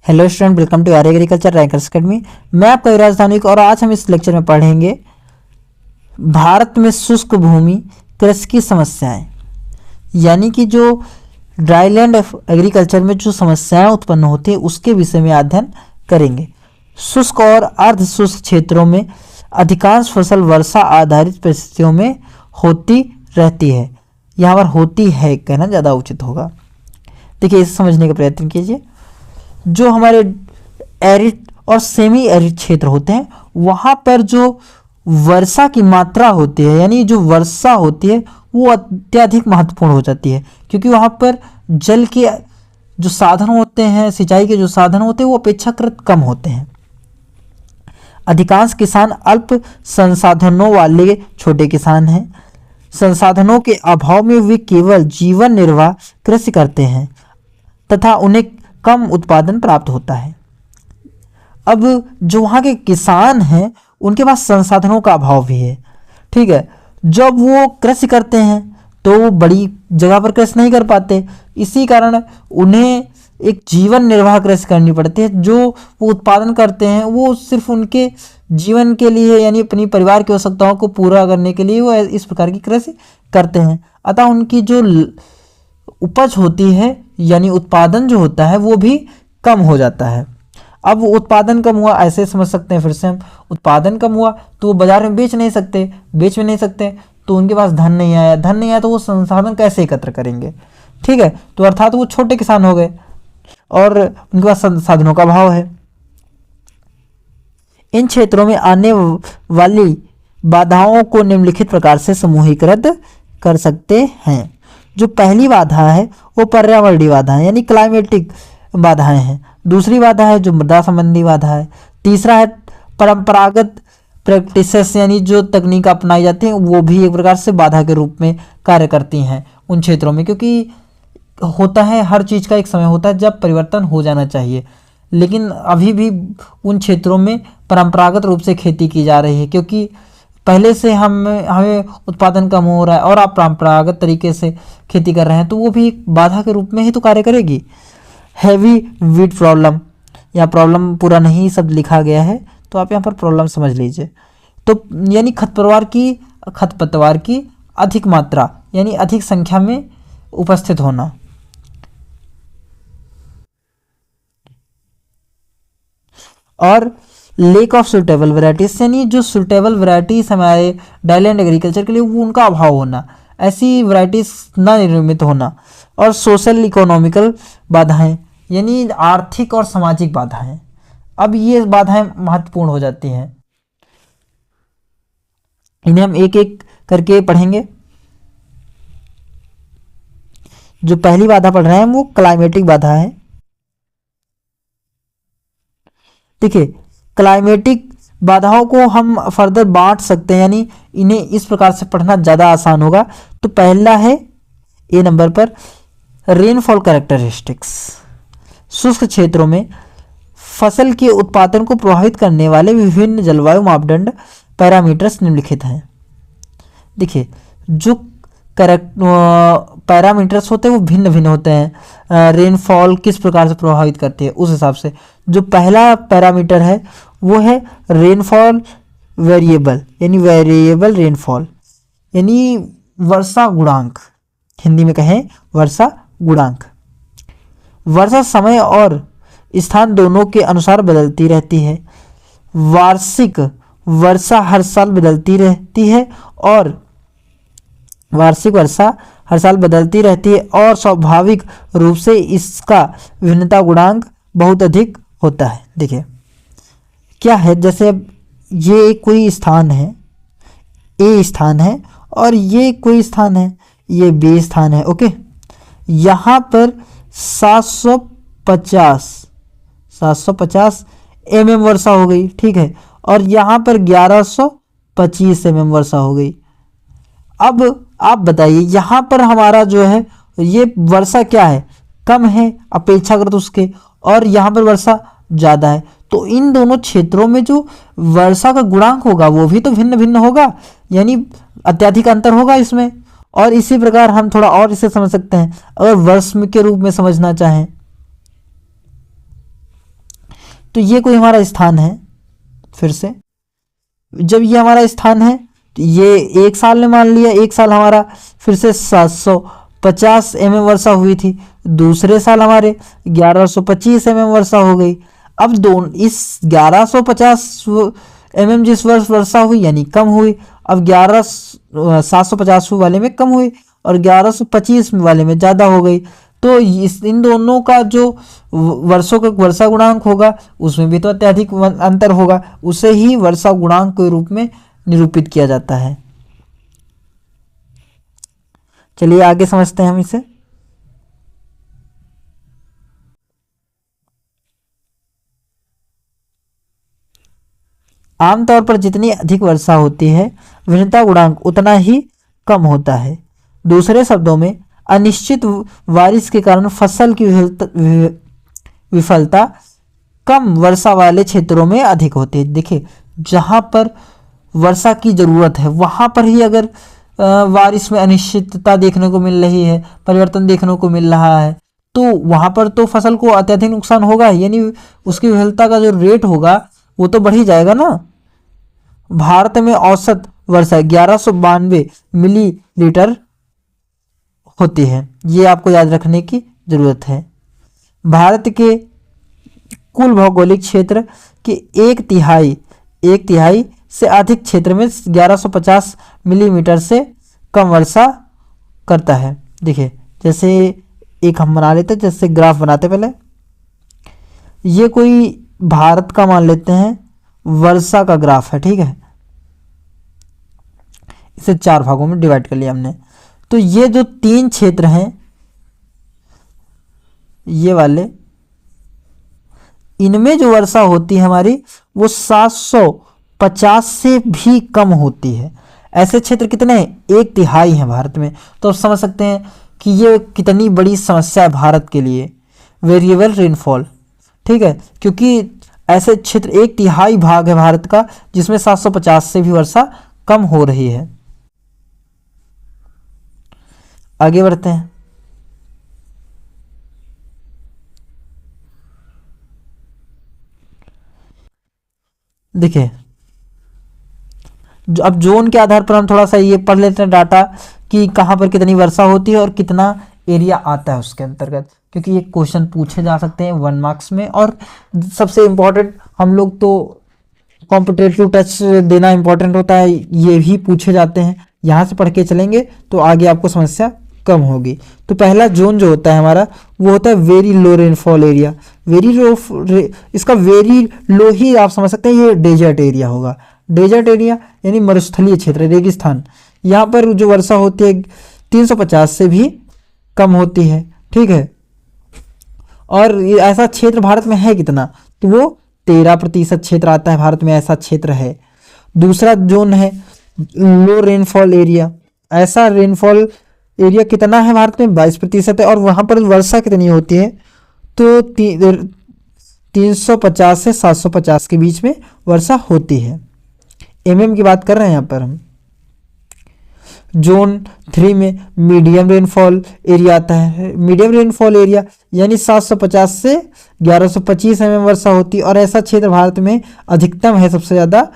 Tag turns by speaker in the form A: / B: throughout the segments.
A: Hello student, welcome to our agriculture rankers academy. मैं आपका युवराज धानुक और आज हम इस लेक्चर में पढ़ेंगे भारत में शुष्क भूमि कृषि की समस्याएं, यानी कि जो ड्राईलैंड एग्रीकल्चर में जो समस्याएं उत्पन्न होती है उसके विषय में अध्ययन करेंगे। शुष्क और अर्ध शुष्क क्षेत्रों में अधिकांश फसल वर्षा आधारित परिस्थितियों में होती रहती है। यहाँ पर होती है कहना ज़्यादा उचित होगा। देखिए, इसे समझने का प्रयत्न कीजिए। जो हमारे एरिड और सेमी एरिड क्षेत्र होते हैं वहाँ पर जो वर्षा की मात्रा होती है, यानी जो वर्षा होती है वो अत्यधिक महत्वपूर्ण हो जाती है, क्योंकि वहाँ पर जल के जो साधन होते हैं, सिंचाई के जो साधन होते हैं वो अपेक्षाकृत कम होते हैं। अधिकांश किसान अल्प संसाधनों वाले छोटे किसान हैं। संसाधनों के अभाव में वे केवल जीवन निर्वाह कृषि करते हैं तथा उन्हें कम उत्पादन प्राप्त होता है। अब जो वहाँ के किसान हैं उनके पास संसाधनों का अभाव भी है, ठीक है। जब वो कृषि करते हैं तो वो बड़ी जगह पर कृषि नहीं कर पाते, इसी कारण उन्हें एक जीवन निर्वाह कृषि करनी पड़ती है। जो वो उत्पादन करते हैं वो सिर्फ उनके जीवन के लिए, यानी अपनी परिवार की आवश्यकताओं को पूरा करने के लिए वो इस प्रकार की कृषि करते हैं। अतः उनकी जो उपज होती है, यानी उत्पादन जो होता है वो भी कम हो जाता है। अब उत्पादन कम हुआ, ऐसे समझ सकते हैं फिर से हम, उत्पादन कम हुआ तो वो बाजार में बेच नहीं सकते तो उनके पास धन नहीं आया तो वो संसाधन कैसे एकत्र करेंगे, ठीक है। तो अर्थात वो छोटे किसान हो गए और उनके पास संसाधनों का अभाव है। इन क्षेत्रों में आने वाली बाधाओं को निम्नलिखित प्रकार से समूहीकृत कर सकते हैं। जो पहली बाधा है वो पर्यावरणीय बाधा है, यानी क्लाइमेटिक बाधाएं हैं। दूसरी बाधा है जो मृदा संबंधी बाधा है। तीसरा है परंपरागत प्रैक्टिसेस, यानी जो तकनीक अपनाई जाती हैं वो भी एक प्रकार से बाधा के रूप में कार्य करती हैं उन क्षेत्रों में, क्योंकि होता है हर चीज़ का एक समय होता है जब परिवर्तन हो जाना चाहिए, लेकिन अभी भी उन क्षेत्रों में परंपरागत रूप से खेती की जा रही है, क्योंकि पहले से हमें उत्पादन कम हो रहा है और आप परंपरागत तरीके से खेती कर रहे हैं तो वो भी एक बाधा के रूप में ही तो कार्य करेगी। हैवी वीड प्रॉब्लम, या प्रॉब्लम पूरा नहीं शब्द लिखा गया है तो आप यहाँ पर प्रॉब्लम समझ लीजिए। तो यानी खरपतवार की अधिक मात्रा, यानी अधिक संख्या में उपस्थित होना। और लेक ऑफ सुटेबल वैरायटीज, यानी जो सुटेबल वैरायटीज हमारे ड्राईलैंड एग्रीकल्चर के लिए वो उनका अभाव होना, ऐसी वैरायटीज ना निर्मित होना। और सोशल इकोनॉमिकल बाधाएं, यानी आर्थिक और सामाजिक बाधाएं। अब ये बाधाएं महत्वपूर्ण हो जाती हैं, इन्हें हम एक एक करके पढ़ेंगे। जो पहली बाधा पढ़ रहे हैं वो क्लाइमेटिक बाधा है। देखिए, क्लाइमेटिक बाधाओं को हम फर्दर बांट सकते हैं, यानी इन्हें इस प्रकार से पढ़ना ज़्यादा आसान होगा। तो पहला है ए नंबर पर रेनफॉल कैरेक्टरिस्टिक्स। शुष्क क्षेत्रों में फसल के उत्पादन को प्रभावित करने वाले विभिन्न जलवायु मापदंड पैरामीटर्स निम्नलिखित हैं। देखिए, जो पैरामीटर्स होते हैं वो भिन्न भिन्न होते हैं। रेनफॉल किस प्रकार से प्रभावित करती है उस हिसाब से। जो पहला पैरामीटर है वो है रेनफॉल वेरिएबल, यानी वेरिएबल रेनफॉल, यानी वर्षा गुणांक, हिंदी में कहें वर्षा गुणांक। वर्षा समय और स्थान दोनों के अनुसार बदलती रहती है। वार्षिक वर्षा हर साल बदलती रहती है और स्वाभाविक रूप से इसका भिन्नता गुणांक बहुत अधिक होता है। देखिए क्या है, जैसे ये कोई स्थान है, ए स्थान है, और ये कोई स्थान है, ये बी स्थान है, ओके। यहाँ पर 750 mm वर्षा हो गई, ठीक है, और यहाँ पर 1125 mm वर्षा हो गई। अब आप बताइए, यहाँ पर हमारा जो है ये वर्षा क्या है, कम है अपेक्षाकृत उसके, और यहाँ पर वर्षा ज़्यादा है। तो इन दोनों क्षेत्रों में जो वर्षा का गुणांक होगा वो भी तो भिन्न भिन्न होगा, यानी अत्यधिक अंतर होगा इसमें। और इसी प्रकार हम थोड़ा और इसे समझ सकते हैं, अगर वर्ष के रूप में समझना चाहें तो ये कोई हमारा स्थान है। फिर से जब ये हमारा स्थान है तो ये एक साल में मान लिया, एक साल हमारा फिर से 750 वर्षा हुई थी, दूसरे साल हमारे 1125 वर्षा हो गई। अब दोनों इस 1150 जिस वर्ष वर्षा हुई यानी कम हुई, अब 750 वाले में कम हुई और 1125 वाले में ज़्यादा हो गई। तो इन दोनों का जो वर्षों का वर्षा गुणांक होगा उसमें भी तो अत्यधिक अंतर होगा, उसे ही वर्षा गुणांक के रूप में निरूपित किया जाता है। चलिए आगे समझते हैं हम इसे। आमतौर पर जितनी अधिक वर्षा होती है भिन्नता गुणांक उतना ही कम होता है। दूसरे शब्दों में अनिश्चित बारिश के कारण फसल की विफलता कम वर्षा वाले क्षेत्रों में अधिक होती है। देखिए जहाँ पर वर्षा की ज़रूरत है वहाँ पर ही अगर बारिश में अनिश्चितता देखने को मिल रही है, परिवर्तन देखने को मिल रहा है, तो वहाँ पर तो फसल को अत्यधिक नुकसान होगा, यानी उसकी विफलता का जो रेट होगा वो तो बढ़ ही जाएगा ना। भारत में औसत वर्षा 1192 मिलीलीटर होती है, ये आपको याद रखने की ज़रूरत है। भारत के कुल भौगोलिक क्षेत्र के एक तिहाई से अधिक क्षेत्र में 1150 मिलीमीटर से कम वर्षा करता है। देखिए जैसे एक हम बना लेते हैं, जैसे ग्राफ बनाते पहले, ये कोई भारत का मान लेते हैं वर्षा का ग्राफ है, ठीक है। इसे 4 भागों में डिवाइड कर लिया हमने। तो ये जो 3 क्षेत्र हैं ये वाले, इनमें जो वर्षा होती है हमारी वो 750 से भी कम होती है। ऐसे क्षेत्र कितने हैं? एक तिहाई हैं भारत में। तो आप समझ सकते हैं कि ये कितनी बड़ी समस्या है भारत के लिए, वेरिएबल रेनफॉल, ठीक है, क्योंकि ऐसे क्षेत्र एक तिहाई भाग है भारत का जिसमें 750 से भी वर्षा कम हो रही है। आगे बढ़ते हैं। देखिए अब जोन के आधार पर हम थोड़ा सा ये पढ़ लेते हैं डाटा कि कहाँ पर कितनी वर्षा होती है और कितना एरिया आता है उसके अंतर्गत, क्योंकि ये क्वेश्चन पूछे जा सकते हैं 1 मार्क्स में। और सबसे इम्पोर्टेंट, हम लोग तो कॉम्पिटेटिव टच देना इम्पोर्टेंट होता है, ये भी पूछे जाते हैं। यहाँ से पढ़ के चलेंगे तो आगे आपको समस्या कम होगी। तो पहला जोन जो होता है हमारा वो होता है वेरी लो रेनफॉल एरिया। इसका वेरी लो ही आप समझ सकते हैं, ये डेजर्ट एरिया होगा। डेजर्ट एरिया यानी मरुस्थलीय क्षेत्र, रेगिस्तान। यहाँ पर जो वर्षा होती है 350 से भी कम होती है, ठीक है। और ऐसा क्षेत्र भारत में है कितना? तो वो 13% क्षेत्र आता है भारत में, ऐसा क्षेत्र है। दूसरा जोन है लो रेनफॉल एरिया। ऐसा रेनफॉल एरिया कितना है भारत में? 22% है। और वहाँ पर वर्षा कितनी होती है? तो 350 से 750 के बीच में वर्षा होती है। की बात कर रहे हैं यहाँ पर हम। जोन 3 में मीडियम रेनफॉल एरिया आता है। मीडियम रेनफॉल एरिया यानी 750 से 1125 वर्षा होती है। और ऐसा क्षेत्र भारत में अधिकतम है, सबसे ज़्यादा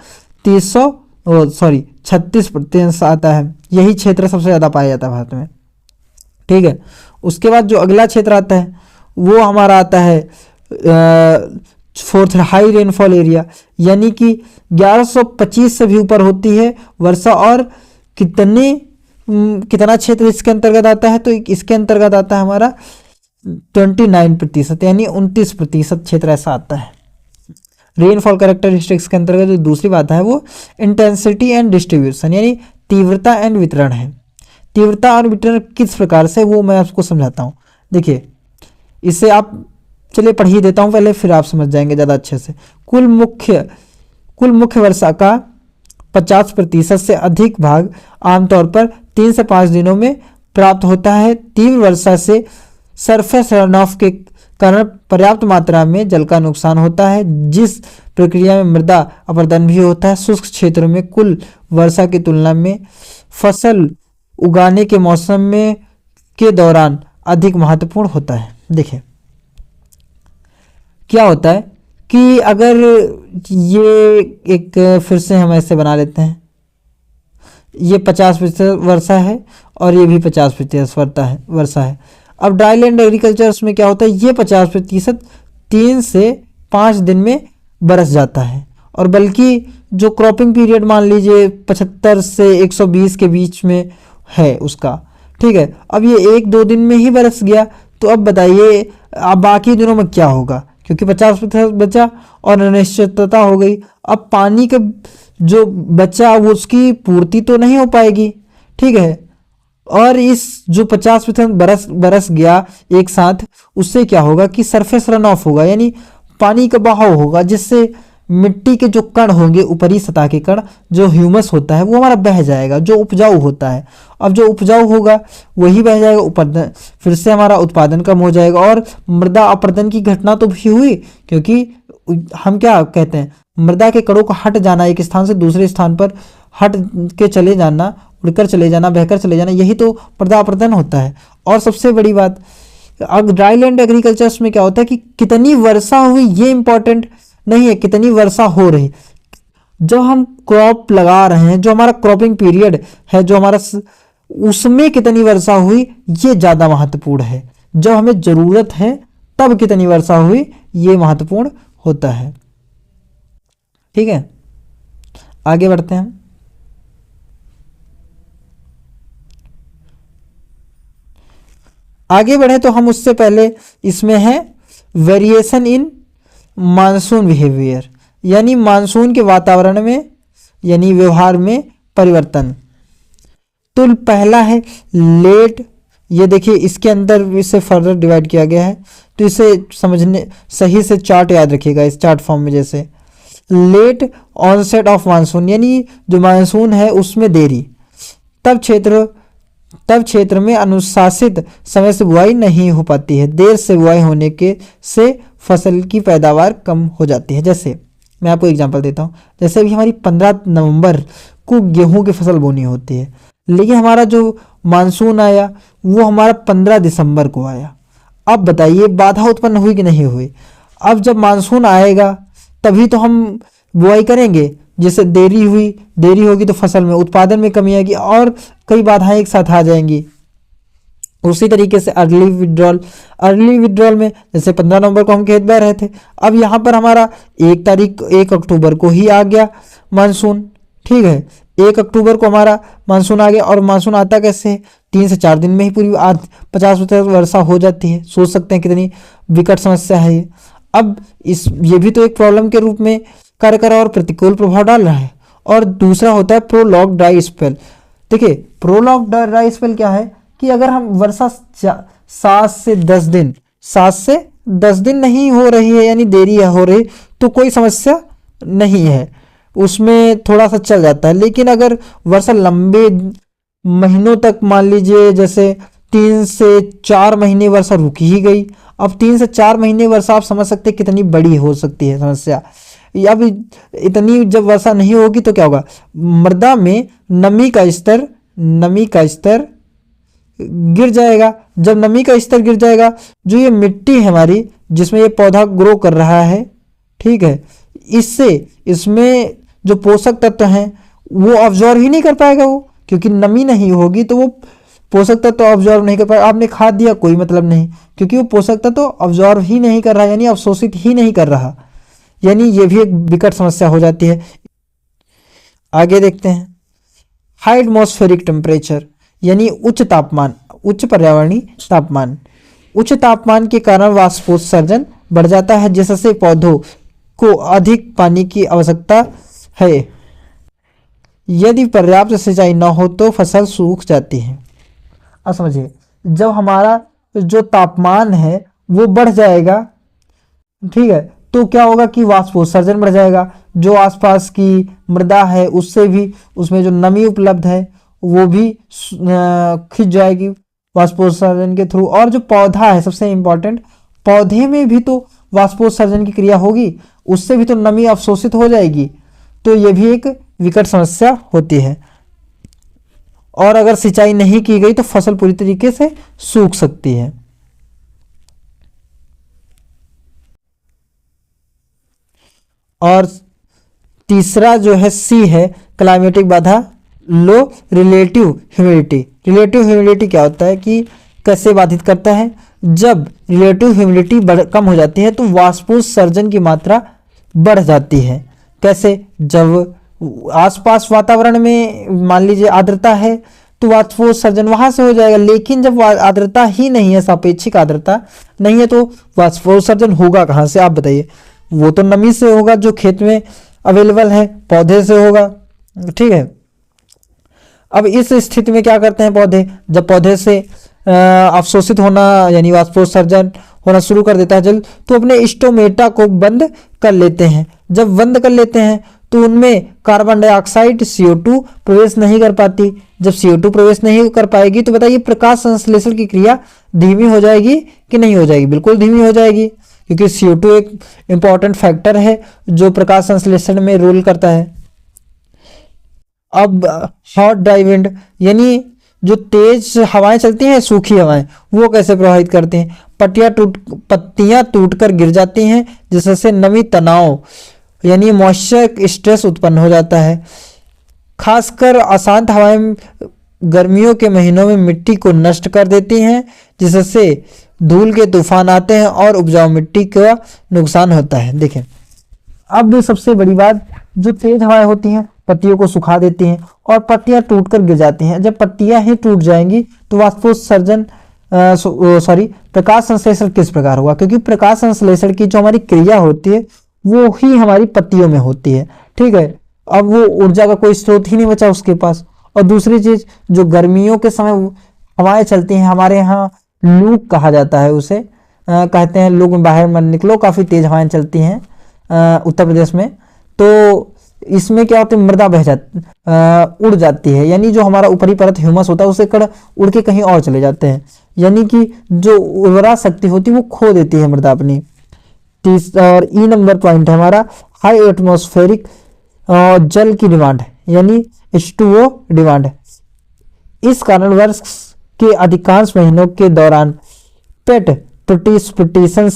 A: 36% आता है। यही क्षेत्र सबसे ज़्यादा पाया जाता है भारत में, ठीक है। उसके बाद जो अगला क्षेत्र आता है वो हमारा आता है 4th हाई रेनफॉल एरिया, यानी कि 1125 से भी ऊपर होती है वर्षा। और कितना क्षेत्र इसके अंतर्गत आता है? तो इसके अंतर्गत आता है हमारा 29%, यानी 29% क्षेत्र ऐसा आता है। रेनफॉल कैरेक्टरिस्टिक्स के अंतर्गत जो दूसरी बात है वो इंटेंसिटी एंड डिस्ट्रीब्यूशन, यानी तीव्रता एंड वितरण है। तीव्रता और वितरण किस प्रकार से, वो मैं आपको समझाता हूँ। देखिए इसे आप चलिए पढ़ ही देता हूँ पहले, फिर आप समझ जाएंगे ज़्यादा अच्छे से। कुल मुख्य वर्षा का 50% से अधिक भाग आमतौर पर 3 से 5 दिनों में प्राप्त होता है। तीव्र वर्षा से सरफेस रन ऑफ के कारण पर्याप्त मात्रा में जल का नुकसान होता है, जिस प्रक्रिया में मृदा अपरदन भी होता है। शुष्क क्षेत्रों में कुल वर्षा की तुलना में फसल उगाने के मौसम में के दौरान अधिक महत्वपूर्ण होता है। देखिए क्या होता है कि अगर ये एक फिर से हम ऐसे बना लेते हैं, ये 50% वर्षा है और ये भी 50% वर्षा है। अब ड्राईलैंड एग्रीकल्चर्स में क्या होता है, ये 50% 3 से 5 दिन में बरस जाता है, और बल्कि जो क्रॉपिंग पीरियड मान लीजिए 75 से 120 के बीच में है उसका, ठीक है। अब ये 1-2 दिन में ही बरस गया, तो अब बताइए अब बाकी दिनों में क्या होगा, क्योंकि 50% बचा और अनिश्चितता हो गई। अब पानी का जो बचा वो उसकी पूर्ति तो नहीं हो पाएगी, ठीक है। और इस जो 50% बरस गया एक साथ, उससे क्या होगा कि सरफेस रन ऑफ होगा, यानी पानी का बहाव होगा, जिससे मिट्टी के जो कण होंगे, ऊपरी सतह के कण, जो ह्यूमस होता है वो हमारा बह जाएगा, जो उपजाऊ होता है। अब जो उपजाऊ होगा वही बह जाएगा ऊपर, फिर से हमारा उत्पादन कम हो जाएगा। और मृदा अपरदन की घटना तो भी हुई, क्योंकि हम क्या कहते हैं, मृदा के कणों का हट जाना, एक स्थान से दूसरे स्थान पर हट के चले जाना, उड़कर चले जाना, बहकर चले जाना, यही तो मृदा अपरदन होता है। और सबसे बड़ी बात, अब ड्राईलैंड एग्रीकल्चर्स में क्या होता है कि कितनी वर्षा हुई ये इंपॉर्टेंट नहीं है, कितनी वर्षा हो रही। जो हम क्रॉप लगा रहे हैं, जो हमारा क्रॉपिंग पीरियड है, जो हमारा उसमें कितनी वर्षा हुई ये ज़्यादा महत्वपूर्ण है। जब हमें ज़रूरत है तब कितनी वर्षा हुई ये महत्वपूर्ण होता है, ठीक है। आगे बढ़ते हैं। आगे बढ़े तो हम उससे पहले इसमें है वेरिएशन इन मानसून बिहेवियर, यानी मानसून के वातावरण में यानी व्यवहार में परिवर्तन। तो पहला है लेट, ये देखिए इसके अंदर इसे फर्दर डिवाइड किया गया है, तो इसे समझने सही से चार्ट याद रखिएगा इस चार्ट फॉर्म में। जैसे लेट ऑनसेट ऑफ मानसून, यानी जो मानसून है उसमें देरी, तब क्षेत्र में अनुशासित समय से बुआई नहीं हो पाती है, देर से बुआई होने के से फसल की पैदावार कम हो जाती है। जैसे मैं आपको एग्जांपल देता हूँ, जैसे अभी हमारी 15 नवंबर को गेहूं की फसल बोनी होती है, लेकिन हमारा जो मानसून आया वो हमारा 15 दिसंबर को आया। अब बताइए बाधा उत्पन्न हुई कि नहीं हुई। अब जब मानसून आएगा तभी तो हम बुआई करेंगे, जैसे देरी होगी तो फसल में उत्पादन में कमी आएगी और कई बाधाएं एक साथ आ जाएंगी। उसी तरीके से अर्ली विड्रॉल में जैसे 15 नवंबर को हम खेत बह रहे थे, अब यहाँ पर हमारा 1 अक्टूबर को ही आ गया मानसून, ठीक है। 1 अक्टूबर को हमारा मानसून आ गया, और मानसून आता कैसे है, 3 से 4 दिन में ही पूरी 50% वर्षा हो जाती है। सोच सकते हैं कितनी विकट समस्या है ये। अब ये भी तो एक प्रॉब्लम के रूप में कार्य कर रहा है और प्रतिकूल प्रभाव डाल रहा है। और दूसरा होता है प्रोलॉन्ग ड्राई स्पेल। देखिए प्रोलॉन्ग ड्राई स्पेल क्या है कि अगर हम वर्षा 7 से 10 दिन नहीं हो रही है, यानी देरी हो रही, तो कोई समस्या नहीं है, उसमें थोड़ा सा चल जाता है। लेकिन अगर वर्षा लंबे महीनों तक, मान लीजिए जैसे 3 से 4 महीने वर्षा रुक ही गई, अब 3 से 4 महीने वर्षा आप समझ सकते हैं कितनी बड़ी हो सकती है समस्या। अब इतनी जब वर्षा नहीं होगी तो क्या होगा, मृदा में नमी का स्तर गिर जाएगा। जब नमी का स्तर गिर जाएगा, जो ये मिट्टी है हमारी जिसमें ये पौधा ग्रो कर रहा है, ठीक है, इसमें जो पोषक तत्व हैं वो ऑब्जॉर्व ही नहीं कर पाएगा वो, क्योंकि नमी नहीं होगी तो वो पोषक तत्व ऑब्जॉर्व नहीं कर पाएगा। आपने खाद दिया कोई मतलब नहीं, क्योंकि वो पोषक तत्व ऑब्जॉर्व ही नहीं कर रहा, यानी अवशोषित ही नहीं कर रहा, यानी ये भी एक विकट समस्या हो जाती है। आगे देखते हैं हाई एटमॉस्फेरिक टेम्परेचर, यानी उच्च पर्यावरणीय तापमान। उच्च तापमान के कारण वाष्पोत्सर्जन बढ़ जाता है, जिससे पौधों को अधिक पानी की आवश्यकता है। यदि पर्याप्त सिंचाई न हो तो फसल सूख जाती है। अब समझिए, जब हमारा जो तापमान है वो बढ़ जाएगा, ठीक है, तो क्या होगा कि वाष्पोत्सर्जन बढ़ जाएगा, जो आसपास की मृदा है उससे भी, उसमें जो नमी उपलब्ध है वो भी खिंच जाएगी वाष्पोत्सर्जन के थ्रू। और जो पौधा है, सबसे इंपॉर्टेंट, पौधे में भी तो वाष्पोत्सर्जन की क्रिया होगी, उससे भी तो नमी अवशोषित हो जाएगी, तो ये भी एक विकट समस्या होती है। और अगर सिंचाई नहीं की गई तो फसल पूरी तरीके से सूख सकती है। और तीसरा जो है सी है क्लाइमेटिक बाधा, लो रिलेटिव ह्यूमिडिटी। रिलेटिव ह्यूमिडिटी क्या होता है कि कैसे बाधित करता है, जब रिलेटिव ह्यूमिडिटी कम हो जाती है तो वाष्पोत्सर्जन की मात्रा बढ़ जाती है। कैसे, जब आसपास वातावरण में मान लीजिए आर्द्रता है तो वाष्पोत्सर्जन वहां से हो जाएगा, लेकिन जब आर्द्रता ही नहीं है, सापेक्षिक आर्द्रता नहीं है, तो वाष्पोत्सर्जन होगा कहाँ से आप बताइए। वो तो नमी से होगा जो खेत में अवेलेबल है, पौधे से होगा। ठीक है, अब इस स्थिति में क्या करते हैं पौधे, जब पौधे से अवशोषित होना यानी वाष्पोत्सर्जन होना शुरू कर देता है जल, तो अपने स्टोमेटा को बंद कर लेते हैं। जब बंद कर लेते हैं तो उनमें कार्बन डाइऑक्साइड CO2 प्रवेश नहीं कर पाती। जब CO2 प्रवेश नहीं कर पाएगी तो बताइए प्रकाश संश्लेषण की क्रिया धीमी हो जाएगी कि नहीं हो जाएगी? बिल्कुल धीमी हो जाएगी, क्योंकि CO2 एक इंपॉर्टेंट फैक्टर है जो प्रकाश संश्लेषण में रोल करता है। अब हॉट ड्राई विंड यानी जो तेज हवाएं चलती हैं, सूखी हवाएं, वो कैसे प्रभावित करती हैं? पत्तियां टूटकर गिर जाती हैं, जिससे नमी तनाव यानी मॉइस्चर स्ट्रेस उत्पन्न हो जाता है। खासकर अशांत हवाएं गर्मियों के महीनों में मिट्टी को नष्ट कर देती हैं, जिससे धूल के तूफान आते हैं और उपजाऊ मिट्टी का नुकसान होता है। देखें, अब सबसे बड़ी बात, जो तेज हवाएं होती हैं पत्तियों को सुखा देती हैं और पत्तियां टूटकर गिर जाती हैं। जब पत्तियां ही टूट जाएंगी तो वाष्पोत्सर्जन प्रकाश संश्लेषण किस प्रकार होगा? क्योंकि प्रकाश संश्लेषण की जो हमारी क्रिया होती है वो ही हमारी पत्तियों में होती है। ठीक है, अब वो ऊर्जा का कोई स्रोत ही नहीं बचा उसके पास। और दूसरी चीज, जो गर्मियों के समय हवाएं चलती हैं, हमारे यहाँ लू कहा जाता है उसे, कहते हैं लोग बाहर मत निकलो, काफी तेज हवाएं चलती हैं उत्तर प्रदेश में। तो इसमें क्या होता है, मृदा बह जाती, उड़ जाती है, यानी जो हमारा ऊपरी परत ह्यूमस होता है उसे कड़ उड़ के कहीं और चले जाते हैं, यानी कि जो उर्वरा शक्ति होती है वो खो देती है मृदा अपनी। और ई नंबर पॉइंट है हमारा हाई एटमॉस्फेरिक जल की डिमांड, यानी H2O डिमांड। इस कारण वर्ष के अधिकांश महीनों के दौरान पेट प्रेसिपिटेशन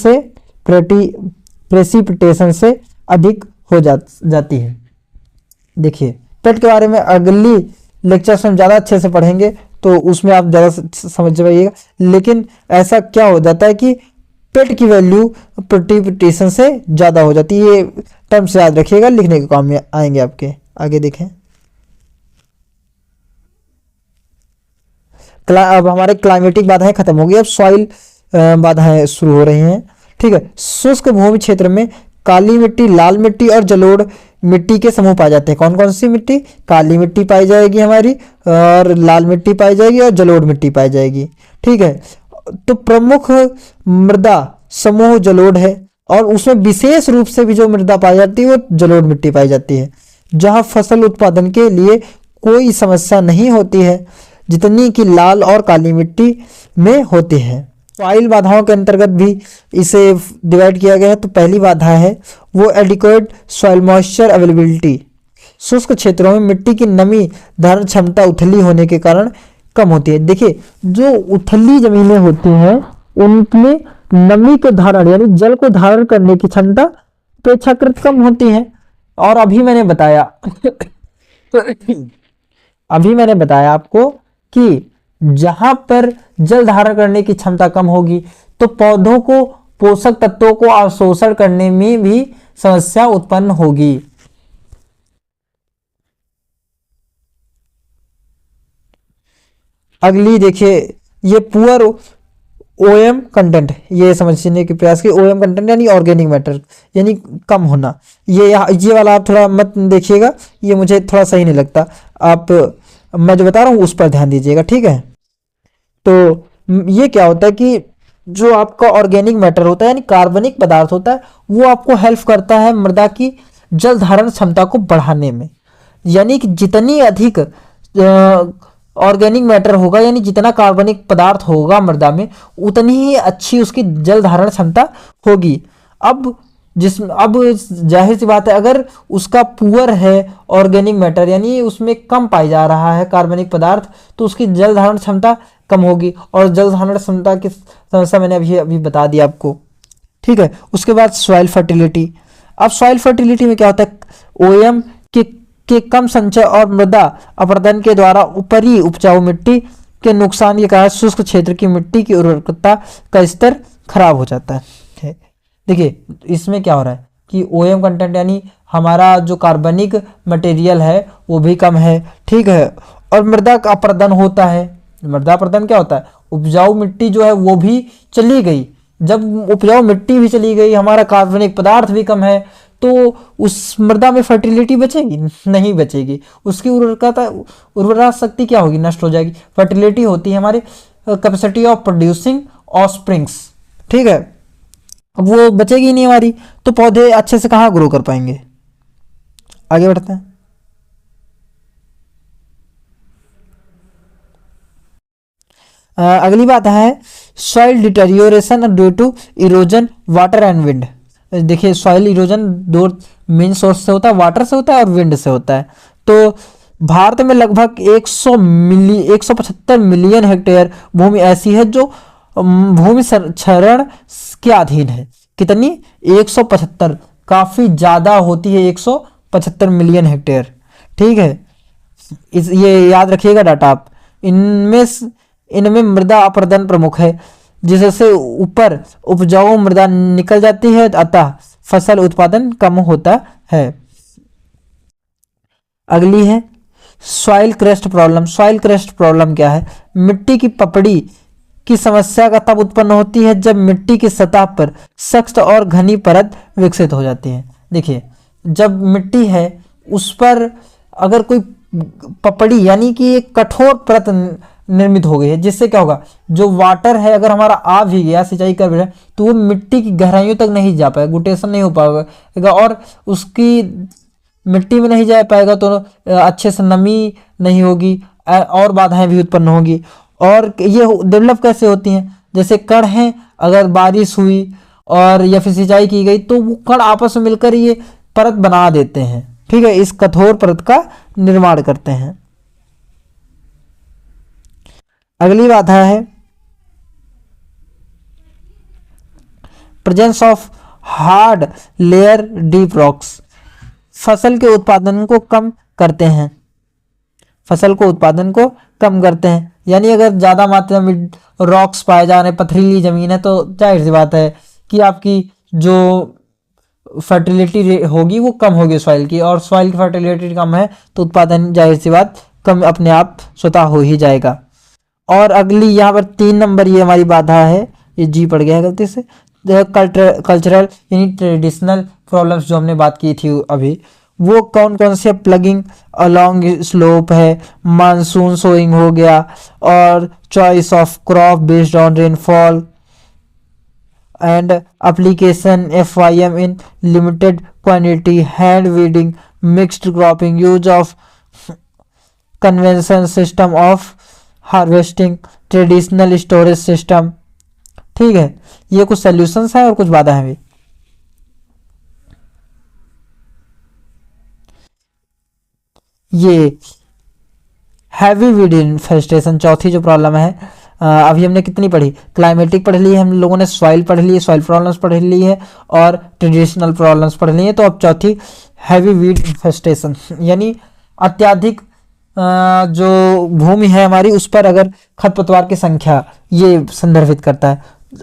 A: से अधिक हो जाती है। देखिए, पेट के बारे में अगली लेक्चर्स में ज़्यादा अच्छे से पढ़ेंगे तो उसमें आप ज़्यादा समझ जाइएगा। लेकिन ऐसा क्या हो जाता है कि पेट की वैल्यू प्रेसिपिटेशन से ज़्यादा हो जाती है। ये टर्म्स याद रखिएगा, लिखने के काम में आएंगे आपके। आगे देखें, अब हमारे क्लाइमेटिक बाधाएं खत्म हो गई, अब सॉइल बाधाएं शुरू हो रही हैं। ठीक है, शुष्क भूमि क्षेत्र में काली मिट्टी, लाल मिट्टी और जलोढ़ मिट्टी के समूह पाए जाते हैं। कौन कौन सी मिट्टी? काली मिट्टी पाई जाएगी हमारी, और लाल मिट्टी पाई जाएगी, और जलोढ़ मिट्टी पाई जाएगी। ठीक है, तो प्रमुख मृदा समूह जलोढ़ है, और उसमें विशेष रूप से भी जो मृदा पाई जाती है वो जलोढ़ मिट्टी पाई जाती है, जहां फसल उत्पादन के लिए कोई समस्या नहीं होती है, जितनी कि लाल और काली मिट्टी में होती है। सॉइल बाधाओं के अंतर्गत भी इसे डिवाइड किया गया है। तो पहली बाधा है वो एडिक्वेट सॉइल मॉइस्चर अवेलेबिलिटी। शुष्क क्षेत्रों में मिट्टी की नमी धारण क्षमता उथली होने के कारण कम होती है। देखिए, जो उथली जमीनें होती हैं उनमें नमी के धारण यानी जल को धारण करने की क्षमता अपेक्षाकृत कम होती है। और अभी मैंने बताया आपको कि जहां पर जल धारण करने की क्षमता कम होगी तो पौधों को पोषक तत्वों को अवशोषण करने में भी समस्या उत्पन्न होगी। अगली देखिए, ये पुअर ओएम कंटेंट, ये समझने के प्रयास की। ओएम कंटेंट यानी ऑर्गेनिक मैटर, यानी कम होना। ये वाला आप थोड़ा मत देखिएगा, ये मुझे थोड़ा सही नहीं लगता। आप मैं जो बता रहा हूँ उस पर ध्यान दीजिएगा। ठीक है, तो ये क्या होता है कि जो आपका ऑर्गेनिक मैटर होता है यानी कार्बनिक पदार्थ होता है वो आपको हेल्प करता है मृदा की जल धारण क्षमता को बढ़ाने में। यानी कि जितनी अधिक ऑर्गेनिक मैटर होगा यानी जितना कार्बनिक पदार्थ होगा मृदा में उतनी ही अच्छी उसकी जल धारण क्षमता होगी। अब जाहिर सी बात है, अगर उसका पुअर है ऑर्गेनिक मैटर यानी उसमें कम पाई जा रहा है कार्बनिक पदार्थ, तो उसकी जल धारण क्षमता कम होगी। और जल धारण क्षमता की समस्या मैंने अभी बता दी आपको। ठीक है, उसके बाद सॉइल फर्टिलिटी। अब सॉइल फर्टिलिटी में क्या होता है, ओएम के कम संचय और मृदा अपरदन के द्वारा ऊपरी उपजाऊ मिट्टी के नुकसान के कारण शुष्क क्षेत्र की मिट्टी की उर्वरकता का स्तर खराब हो जाता है। देखिए इसमें क्या हो रहा है कि ओएम कंटेंट यानी हमारा जो कार्बनिक मटेरियल है वो भी कम है, ठीक है, और मृदा का अपरदन होता है। मृदा अपरदन क्या होता है, उपजाऊ मिट्टी जो है वो भी चली गई। जब उपजाऊ मिट्टी भी चली गई, हमारा कार्बनिक पदार्थ भी कम है, तो उस मृदा में फर्टिलिटी बचेगी नहीं बचेगी, उसकी उर्वरा शक्ति क्या होगी, नष्ट हो जाएगी। फर्टिलिटी होती है हमारे कैपेसिटी ऑफ प्रोड्यूसिंग ऑफस्प्रिंग्स, ठीक है, अब वो बचेगी नहीं हमारी, तो पौधे अच्छे से कहाँ ग्रो कर पाएंगे। आगे बढ़ते हैं। अगली बात है soil deterioration due to erosion water and wind. देखिए सॉइल इरोजन दो मेन सोर्स से होता है, वाटर से होता है और विंड से होता है। तो भारत में लगभग 175 मिलियन हेक्टेयर भूमि ऐसी है जो भूमि क्षरण के अधीन है। कितनी, 175, काफी ज्यादा होती है 175 मिलियन हेक्टेयर, ठीक है, ये याद रखिएगा डाटा आप। इनमें मृदा अपरदन प्रमुख है, जिससे ऊपर उपजाऊ मृदा निकल जाती है, अतः फसल उत्पादन कम होता है। अगली है soil crust problem. Soil crust problem क्या है, मिट्टी की पपड़ी की समस्या का तब उत्पन्न होती है जब मिट्टी की सतह पर सख्त और घनी परत विकसित हो जाती है। देखिए जब मिट्टी है उस पर अगर कोई पपड़ी यानी कि एक कठोर परत निर्मित हो गई है, जिससे क्या होगा, जो वाटर है अगर हमारा आ भी गया, सिंचाई कर भी रहा है, तो वो मिट्टी की गहराइयों तक नहीं जा पाएगा, गुटेशन नहीं हो पाएगा और उसकी मिट्टी में नहीं जा पाएगा, तो अच्छे से नमी नहीं होगी और बाधाएं भी उत्पन्न होगी। और ये डेवलप कैसे होती हैं, जैसे कण हैं, अगर बारिश हुई और या फिर सिंचाई की गई तो वो कण आपस में मिलकर ये परत बना देते हैं, ठीक है, इस कठोर परत का निर्माण करते हैं। अगली बात है presence of hard layer deep rocks. फसल के उत्पादन को कम करते हैं, फसल को उत्पादन को कम करते हैं, यानी अगर ज़्यादा मात्रा में रॉक्स पाए जा रहे, पथरीली ज़मीन है, तो जाहिर सी बात है कि आपकी जो फर्टिलिटी होगी वो कम होगी सॉइल की, और सॉइल की फर्टिलिटी कम है तो उत्पादन जाहिर सी बात कम अपने आप स्वतः हो ही जाएगा। और अगली यहाँ पर 3 नंबर ये हमारी बाधा है, ये जी पड़ गया है गलती से, कल्चरल यानी ट्रेडिशनल प्रॉब्लम्स जो हमने बात की थी अभी, वो कौन कौन से, प्लगिंग अलोंग स्लोप है, मानसून सोइंग हो गया, और choice of crop based on rainfall and application FYM in limited quantity, hand weeding, mixed cropping, use of convention system of harvesting, traditional storage system, ठीक है, ये कुछ सॉल्यूशंस हैं और कुछ बाधाएं भी। ये हैवी वीड इन्फेस्टेशन चौथी जो प्रॉब्लम है, अभी हमने कितनी पढ़ी, क्लाइमेटिक पढ़ ली है हम लोगों ने, सॉइल पढ़ ली है, सॉइल प्रॉब्लम्स पढ़ ली है, और ट्रेडिशनल प्रॉब्लम्स पढ़ ली है। तो अब चौथी हैवी वीड इन्फेस्टेशन, यानी अत्याधिक जो भूमि है हमारी उस पर अगर खरपतवार की संख्या, ये संदर्भित करता है।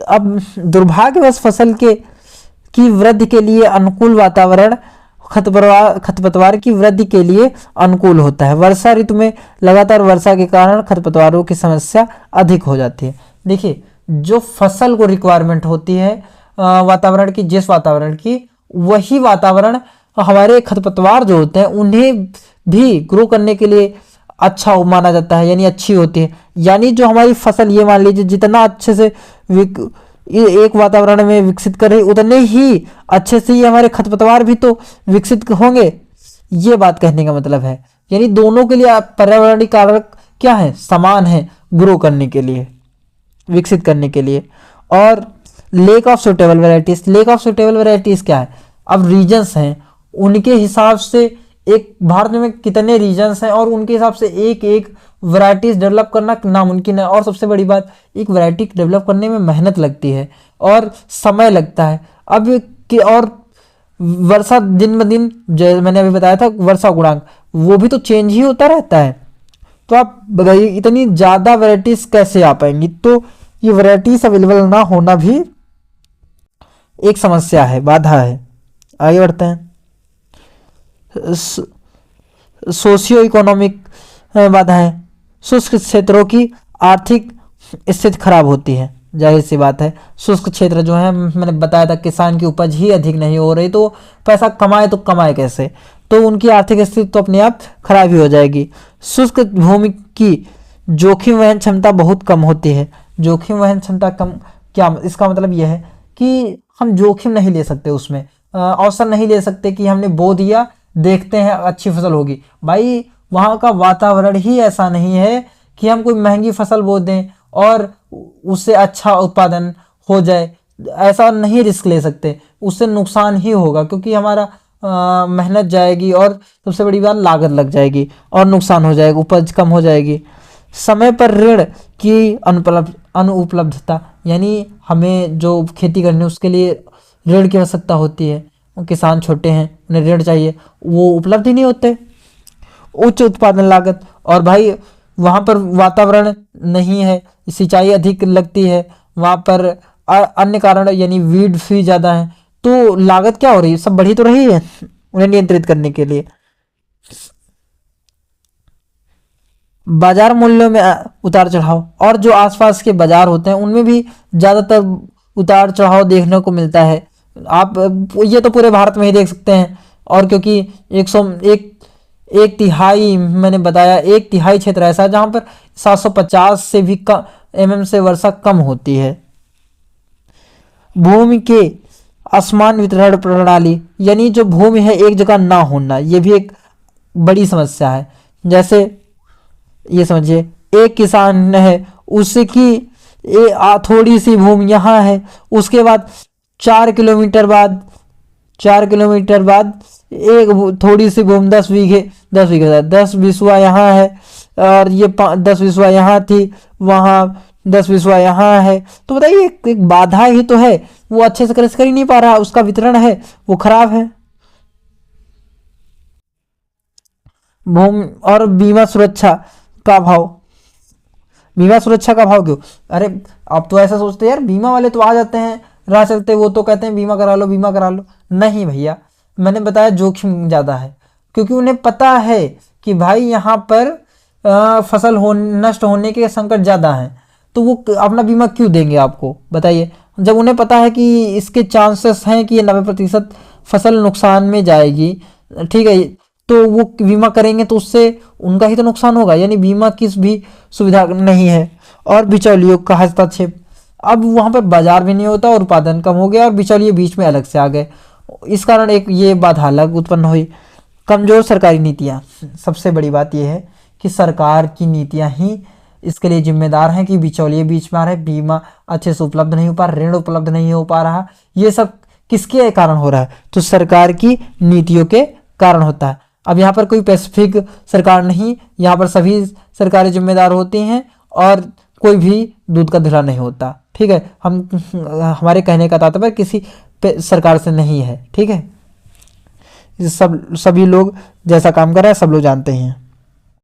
A: अब दुर्भाग्यवश फसल की वृद्धि के लिए अनुकूल वातावरण खरपतवार की वृद्धि के लिए अनुकूल होता है। वर्षा ऋतु में लगातार वर्षा के कारण खरपतवारों की समस्या अधिक हो जाती है। देखिए जो फसल को रिक्वायरमेंट होती है वातावरण की, जिस वातावरण की, वही वातावरण हमारे खरपतवार जो होते हैं उन्हें भी ग्रो करने के लिए अच्छा माना जाता है, यानी अच्छी होती है। यानी जो हमारी फसल, ये मान लीजिए जितना अच्छे से एक वातावरण में विकसित कर रही, उतने ही अच्छे से ही हमारे खरपतवार भी तो विकसित होंगे, ये बात कहने का मतलब है। यानी दोनों के लिए पर्यावरणीय कारक क्या है, समान है ग्रो करने के लिए, विकसित करने के लिए। और lake of suitable varieties, lake of suitable varieties क्या है, अब रीजन्स हैं, उनके हिसाब से एक भारत में कितने रीजन्स हैं और उनके हिसाब से एक एक वैरायटीज डेवलप करना नामुमकिन है। और सबसे बड़ी बात, एक वैरायटी डेवलप करने में मेहनत लगती है और समय लगता है। अब कि और वर्षा दिन ब दिन, जैसे मैंने अभी बताया था वर्षा गुणांक, वो भी तो चेंज ही होता रहता है। तो आप बताइए इतनी ज़्यादा वैरायटीज कैसे आ पाएंगी? तो ये वैरायटीज अवेलेबल ना होना भी एक समस्या है, बाधा है। आगे बढ़ते हैं। सोशियो इकोनॉमिक बाधा है। शुष्क क्षेत्रों की आर्थिक स्थिति खराब होती है, जाहिर सी बात है। शुष्क क्षेत्र जो है, मैंने बताया था किसान की उपज ही अधिक नहीं हो रही, तो पैसा कमाए तो कमाए कैसे? तो उनकी आर्थिक स्थिति तो अपने आप खराब ही हो जाएगी। शुष्क भूमि की जोखिम वहन क्षमता बहुत कम होती है। जोखिम वहन क्षमता कम, क्या इसका मतलब यह है कि हम जोखिम नहीं ले सकते, उसमें अवसर नहीं ले सकते कि हमने बो दिया, देखते हैं अच्छी फसल होगी। भाई वहाँ का वातावरण ही ऐसा नहीं है कि हम कोई महंगी फसल बो दें और उससे अच्छा उत्पादन हो जाए। ऐसा नहीं रिस्क ले सकते, उससे नुकसान ही होगा, क्योंकि हमारा मेहनत जाएगी और सबसे बड़ी बात लागत लग जाएगी और नुकसान हो जाएगा, उपज कम हो जाएगी। समय पर ऋण की अनुपलब्धता, यानी हमें जो खेती करनी है उसके लिए ऋण की आवश्यकता होती है। किसान छोटे हैं, उन्हें ऋण चाहिए, वो उपलब्ध ही नहीं होते। उच्च उत्पादन लागत, और भाई वहाँ पर वातावरण नहीं है, सिंचाई अधिक लगती है, वहाँ पर अन्य कारण यानी वीड भी ज़्यादा है, तो लागत क्या हो रही है? सब बढ़ी तो रही है उन्हें नियंत्रित करने के लिए। बाजार मूल्यों में उतार चढ़ाव, और जो आसपास के बाजार होते हैं उनमें भी ज़्यादातर उतार चढ़ाव देखने को मिलता है। आप ये तो पूरे भारत में ही देख सकते हैं। और क्योंकि 1 तिहाई मैंने बताया, 1 तिहाई क्षेत्र ऐसा है जहाँ पर 750 से भी कम mm से वर्षा कम होती है। भूमि के असमान वितरण प्रणाली, यानी जो भूमि है एक जगह ना होना, ये भी एक बड़ी समस्या है। जैसे ये समझिए, एक किसान है, उसकी थोड़ी सी भूमि यहाँ है, उसके बाद 4 किलोमीटर बाद एक थोड़ी सी भूमि 10 बीघे 10 बिस्वा यहाँ है, और ये 10 बिस्वा यहाँ थी, वहाँ 10 बिस्वा यहाँ है। तो बताइए एक बाधा ही तो है, वो अच्छे से कर ही नहीं पा रहा, उसका वितरण है वो खराब है। भूमि और बीमा सुरक्षा का अभाव। बीमा सुरक्षा का अभाव क्यों? अरे आप तो ऐसा सोचते हैं यार, बीमा वाले तो आ जाते हैं राह चलते, वो तो कहते हैं बीमा करा लो बीमा करा लो। नहीं भैया, मैंने बताया जोखिम ज़्यादा है, क्योंकि उन्हें पता है कि भाई यहाँ पर फसल नष्ट होने के संकट ज़्यादा हैं, तो वो अपना बीमा क्यों देंगे आपको? बताइए। जब उन्हें पता है कि इसके चांसेस हैं कि ये 90% फसल नुकसान में जाएगी, ठीक है, तो वो बीमा करेंगे, तो उससे उनका ही तो नुकसान होगा, यानी बीमा किस भी सुविधा नहीं है। और बिचौलियों का हस्तक्षेप, अब वहाँ पर बाजार भी नहीं होता और उत्पादन कम हो गया और बिचौलिए बीच में अलग से आ गए, इस कारण एक ये बाधा अलग उत्पन्न हुई। कमज़ोर सरकारी नीतियाँ, सबसे बड़ी बात यह है कि सरकार की नीतियाँ ही इसके लिए जिम्मेदार हैं कि बिचौलिए बीच में आ रहे, बीमा अच्छे से उपलब्ध नहीं हो पा रहा, ऋण उपलब्ध नहीं हो पा रहा, ये सब किसके कारण हो रहा है? तो सरकार की नीतियों के कारण होता है। अब यहाँ पर कोई स्पेसिफिक सरकार नहीं, यहाँ पर सभी सरकारें जिम्मेदार होती हैं और कोई भी दूध का धुला नहीं होता, ठीक है। हमारे कहने का तात्पर्य किसी सरकार से नहीं है, ठीक है। सभी लोग जैसा काम कर रहा है सब लोग जानते हैं।